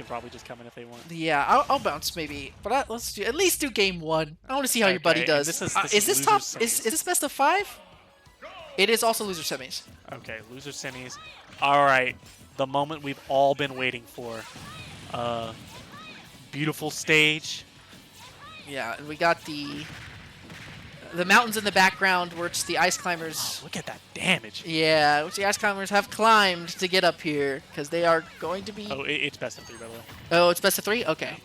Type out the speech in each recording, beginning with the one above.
can probably just come in if they want. Yeah, I'll bounce maybe, but let's at least do game 1. I want to see how your buddy does. This is this top? Is this best of 5? It is also loser semis. Okay, loser semis. All right, the moment we've all been waiting for. Beautiful stage. Yeah, and we got the mountains in the background, which the ice climbers. Oh, look at that damage. Yeah, which the ice climbers have climbed to get up here because they are going to be. Oh, it's best of 3, by the way. Oh, it's best of 3. Okay,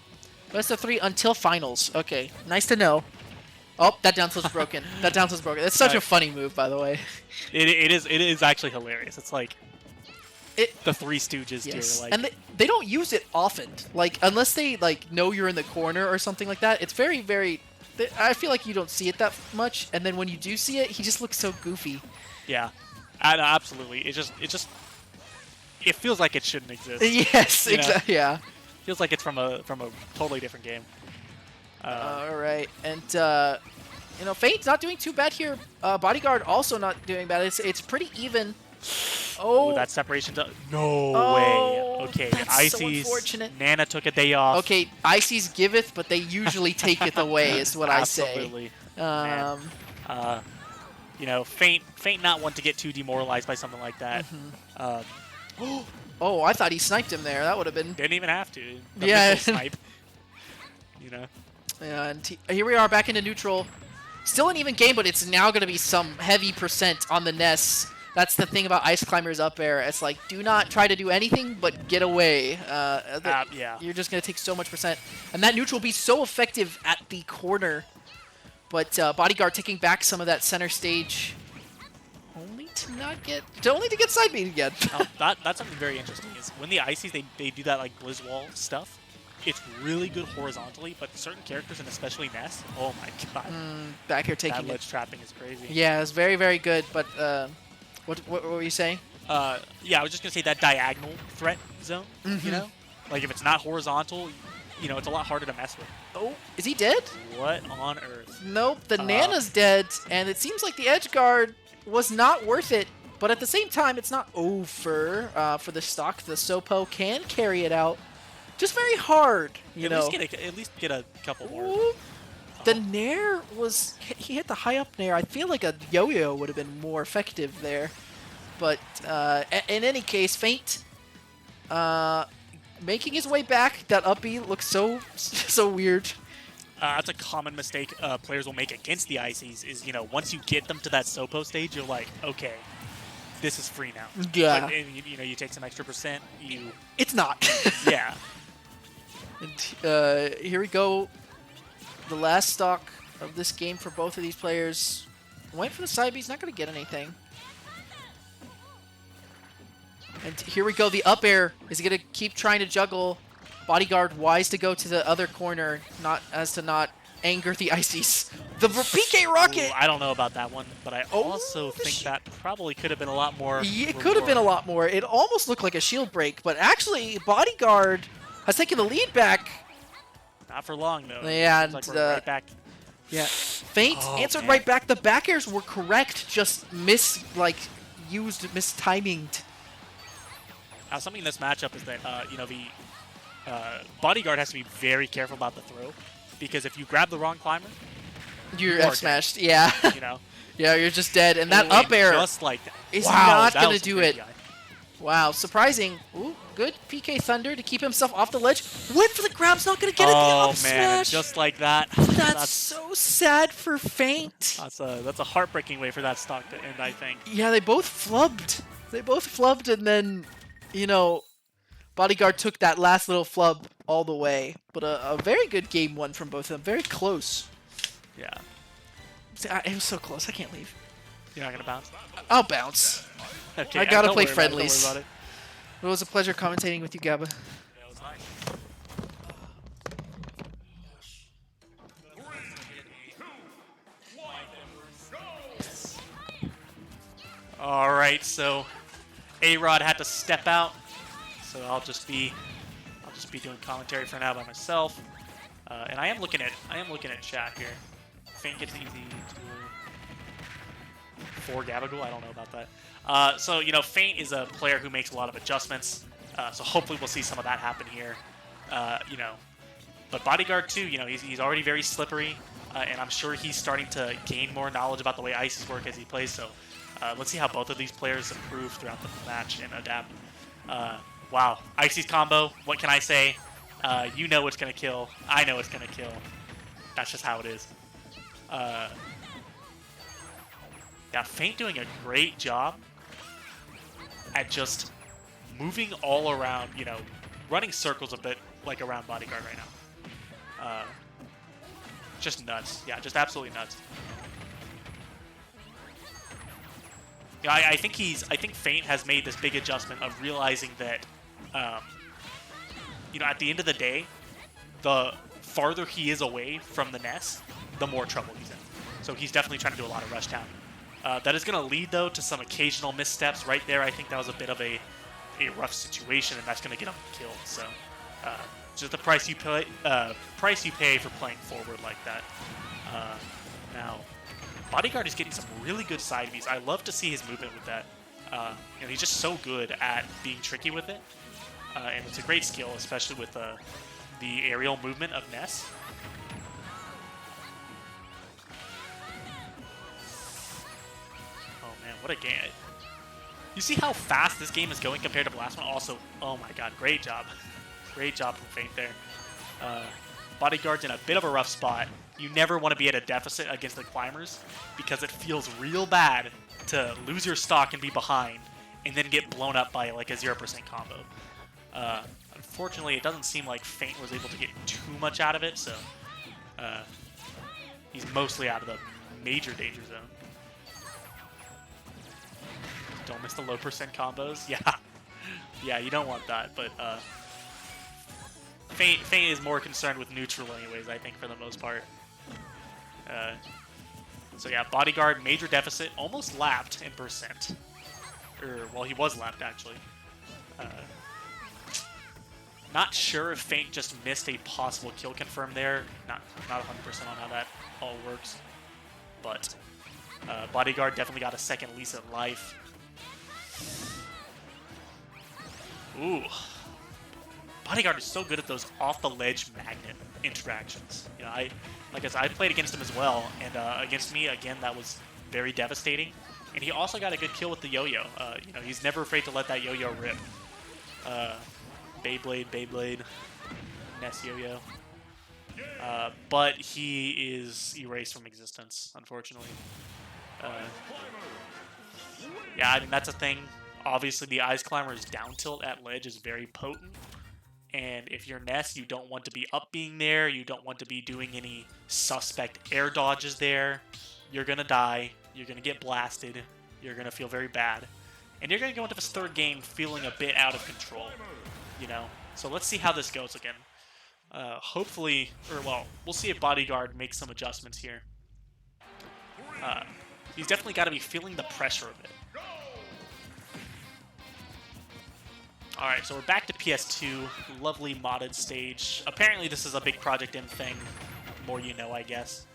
best of 3 until finals. Okay, nice to know. Oh, that down tilt's broken. That down tilt's broken. It's such a funny move, by the way. It is actually hilarious. It's like the Three Stooges yes. tier. Like, and they don't use it often. Like unless they like know you're in the corner or something like that. It's very, very. I feel like you don't see it that much, and then when you do see it, he just looks so goofy. Yeah, absolutely. It feels like it shouldn't exist. Yes, exactly. Yeah. Feels like it's from a totally different game. All right, and Feint's not doing too bad here. Bodyguard also not doing bad. It's pretty even. Oh, ooh, that separation. No way. Okay, that's so Icy's. unfortunate. Nana took a day off. Okay, Icy's giveth, but they usually take it away, is what I say. Absolutely. Feint not want to get too demoralized by something like that. Oh, I thought he sniped him there. That would have been. Didn't even have to. The yeah. missile snipe. And here we are back into neutral. Still an even game, but it's now going to be some heavy percent on the Ness. That's the thing about ice climbers up air. It's like, do not try to do anything but get away. Yeah. You're just going to take so much percent. And that neutral will be so effective at the corner. But Bodyguard taking back some of that center stage. Only to get side beat again. That's something very interesting. Is when the Icies, they do that like Blizz Wall stuff. It's really good horizontally, but certain characters, and especially Ness, oh my god. Back here taking that ledge trapping is crazy. Yeah, it's very, very good, but what were you saying? Yeah, I was just going to say that diagonal threat zone, you know? Like, if it's not horizontal, it's a lot harder to mess with. Oh, is he dead? What on earth? Nope, the Nana's dead, and it seems like the edge guard was not worth it, but at the same time, it's not over for the stock. The Sopo can carry it out. Just very hard, you know. At least get a couple more. Ooh. The Nair was... He hit the high up Nair. I feel like a yo-yo would have been more effective there. But in any case, Feint making his way back. That up B looks so weird. That's a common mistake players will make against the Icies is, once you get them to that Sopo stage, you're like, okay, this is free now. Yeah. But, you take some extra percent. It's not. Yeah. And here we go. The last stock of this game for both of these players. Went for the side B. He's not going to get anything. And here we go. The up air is going to keep trying to juggle. Bodyguard wise to go to the other corner, not anger the Icies. The PK rocket. Ooh, I don't know about that one, but I also think that probably could have been a lot more. It could have been a lot more. It almost looked like a shield break, but actually Bodyguard has taken the lead back. Not for long though. Yeah, and like we're right back. Yeah, Feint answered right back. The back airs were correct, just mistiming. Now, something in this matchup is that the Bodyguard has to be very careful about the throw, because if you grab the wrong climber, you're F smashed. Yeah. Yeah, you're just dead. And that up air just like that. is not going to do it. Wow, surprising. Ooh, good PK Thunder to keep himself off the ledge. Went for the grab's not going to get it. The up smash. Just like that. That's so sad for Feint. That's a heartbreaking way for that stock to end, I think. Yeah, they both flubbed. And then, Bodyguard took that last little flub all the way. But a very good game one from both of them. Very close. Yeah. It was so close. I can't leave. You're not going to bounce? I'll bounce. Okay, I got to play Don't friendlies. worry about it. It was a pleasure commentating with you, Gabba. Yeah, it was nice. All right, so A-Rod had to step out, so I'll just be doing commentary for now by myself. And I am looking at chat here. Feint gets easy for Gabagool. I don't know about that. So Feint is a player who makes a lot of adjustments. So hopefully we'll see some of that happen here. You know, but Bodyguard too, you know, he's already very slippery, and I'm sure he's starting to gain more knowledge about the way ices work as he plays. So let's see how both of these players improve throughout the match and adapt. Wow, Icy's combo, what can I say? You know what's going to kill. I know it's going to kill. That's just how it is. Yeah, Feint doing a great job at just moving all around, you know, running circles a bit like around Bodyguard right now. Just nuts. Yeah, just absolutely nuts. Yeah, I think Feint has made this big adjustment of realizing that, you know, at the end of the day, the farther he is away from the Ness, the more trouble he's in. So he's definitely trying to do a lot of rush down. That is going to lead, though, to some occasional missteps. Right there, I think that was a bit of a rough situation, and that's going to get him killed. So, just the price you pay for playing forward like that. Now, Bodyguard is getting some really good side Bs. I love to see his movement with that. You know, he's just so good at being tricky with it, and it's a great skill, especially with the aerial movement of Ness. What a game. You see how fast this game is going compared to the last one? Also, oh my god, great job. Great job from Feint there. Bodyguard's in a bit of a rough spot. You never want to be at a deficit against the climbers because it feels real bad to lose your stock and be behind and then get blown up by like a 0% combo. Unfortunately, it doesn't seem like Feint was able to get too much out of it, so he's mostly out of the major danger zone. Don't miss the low percent combos. Yeah. Yeah, you don't want that, but Feint is more concerned with neutral anyways, I think, for the most part. So yeah, Bodyguard, major deficit, almost lapped in percent. Well, he was lapped, actually. Not sure if Feint just missed a possible kill confirm there. Not 100% on how that all works. But Bodyguard definitely got a second lease of life. Ooh. Bodyguard is so good at those off-the-ledge magnet interactions. You know, like I said, I played against him as well, and against me, again, that was very devastating. And he also got a good kill with the yo-yo. You know, he's never afraid to let that yo-yo rip. Beyblade, Ness yo-yo. But he is erased from existence, unfortunately. Yeah, I mean, that's a thing. Obviously, the Ice Climber's down tilt at ledge is very potent. And if you're Ness, you don't want to be up being there. You don't want to be doing any suspect air dodges there. You're going to die. You're going to get blasted. You're going to feel very bad. And you're going to go into this third game feeling a bit out of control. You know? So let's see how this goes again. Hopefully, we'll see if Bodyguard makes some adjustments here. He's definitely got to be feeling the pressure of it. Alright, so we're back to PS2. Lovely modded stage. Apparently this is a big Project M thing. More you know, I guess.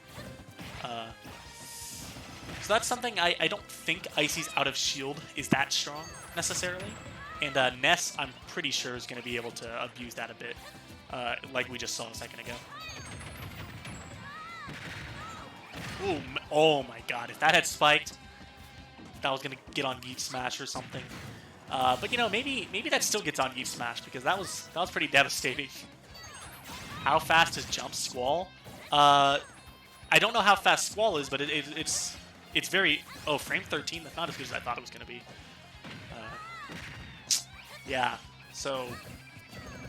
So that's something I don't think Icy's out of shield is that strong, necessarily. And Ness, I'm pretty sure, is going to be able to abuse that a bit. Like we just saw a second ago. Ooh, oh my god, if that had spiked, that was going to get on Geek Smash or something. But you know, maybe that still gets on Geek Smash because that was pretty devastating. How fast is Jump Squall? I don't know how fast Squall is, but it's very frame 13. That's not as good as I thought it was going to be. Yeah. So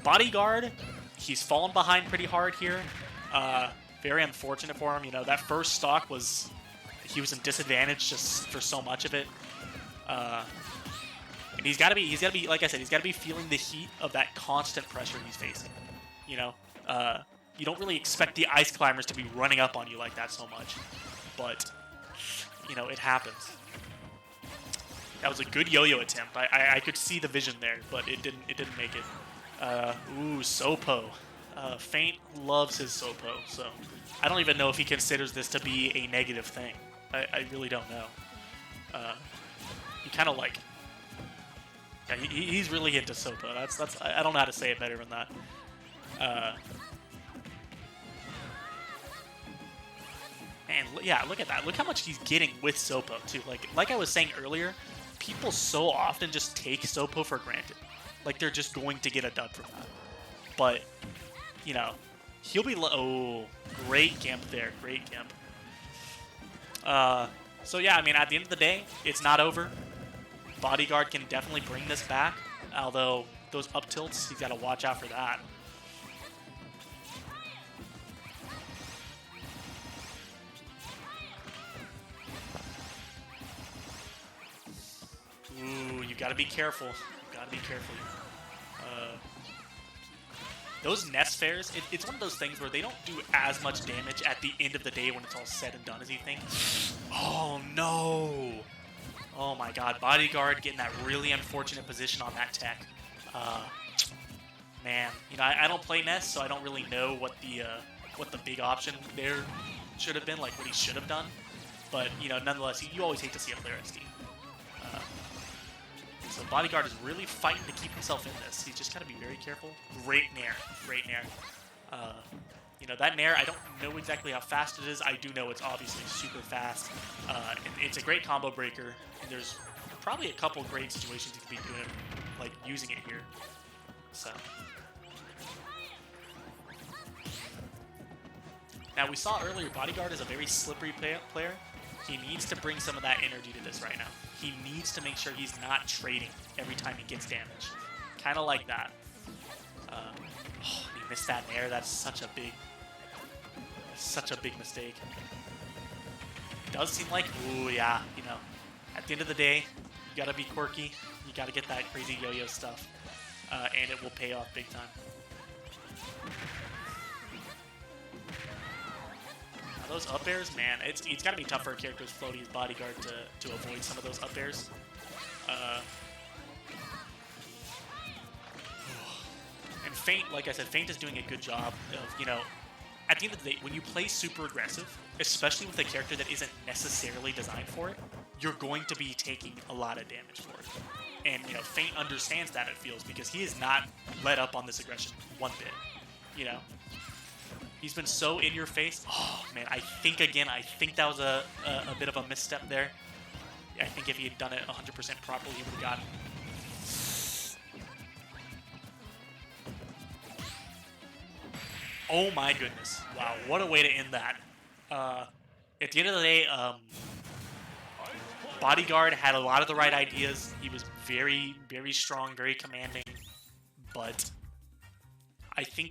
Bodyguard, he's fallen behind pretty hard here. Very unfortunate for him. You know, that first stock he was in disadvantage just for so much of it. And he's got to be, like I said, he's got to be feeling the heat of that constant pressure he's facing. You know, you don't really expect the Ice Climbers to be running up on you like that so much, but you know, it happens. That was a good yo-yo attempt. I could see the vision there, but it didn't make it. Ooh, Sopo. Feint loves his Sopo, so I don't even know if he considers this to be a negative thing. I really don't know. He kind of like. Yeah, he's really into Sopo. That's I don't know how to say it better than that. And yeah, look at that. Look how much he's getting with Sopo too. Like I was saying earlier, people so often just take Sopo for granted. Like they're just going to get a dub from that. But you know, he'll be. Oh, great gimp there. Great gimp. So yeah, I mean, at the end of the day, it's not over. Bodyguard can definitely bring this back. Although those up tilts, he's got to watch out for that. Ooh, you gotta be careful. You gotta be careful. Those Ness fares, it's one of those things where they don't do as much damage at the end of the day when it's all said and done as you think. Oh no! Oh my god, Bodyguard getting that really unfortunate position on that tech. Man, you know, I don't play Ness, so I don't really know what the big option there should have been, like what he should have done. But, you know, nonetheless, you always hate to see a player SD. So Bodyguard is really fighting to keep himself in this. He's just got to be very careful. Great nair. Great nair. You know, that nair, I don't know exactly how fast it is. I do know it's obviously super fast. And it's a great combo breaker. And there's probably a couple great situations you could be doing, like using it here. So. Now, we saw earlier, Bodyguard is a very slippery player. He needs to bring some of that energy to this right now. He needs to make sure he's not trading every time he gets damage. Kind of like that. Oh, he missed that nair. That's such a big mistake. It does seem like, ooh, yeah, you know, at the end of the day, you gotta be quirky. You gotta get that crazy yo-yo stuff. And it will pay off big time. Those up airs, man, it's got to be tough for a character as floaty as Bodyguard to avoid some of those up airs. And Feint, like I said, Feint is doing a good job of, you know, at the end of the day, when you play super aggressive, especially with a character that isn't necessarily designed for it, you're going to be taking a lot of damage for it. And, you know, Feint understands that, it feels, because he is not let up on this aggression one bit, you know? He's been so in your face. Oh, man, I think that was a bit of a misstep there. I think if he had done it 100% properly, he would have gotten. Oh my goodness. Wow, what a way to end that. At the end of the day, Bodyguard had a lot of the right ideas. He was very, very strong, very commanding. But I think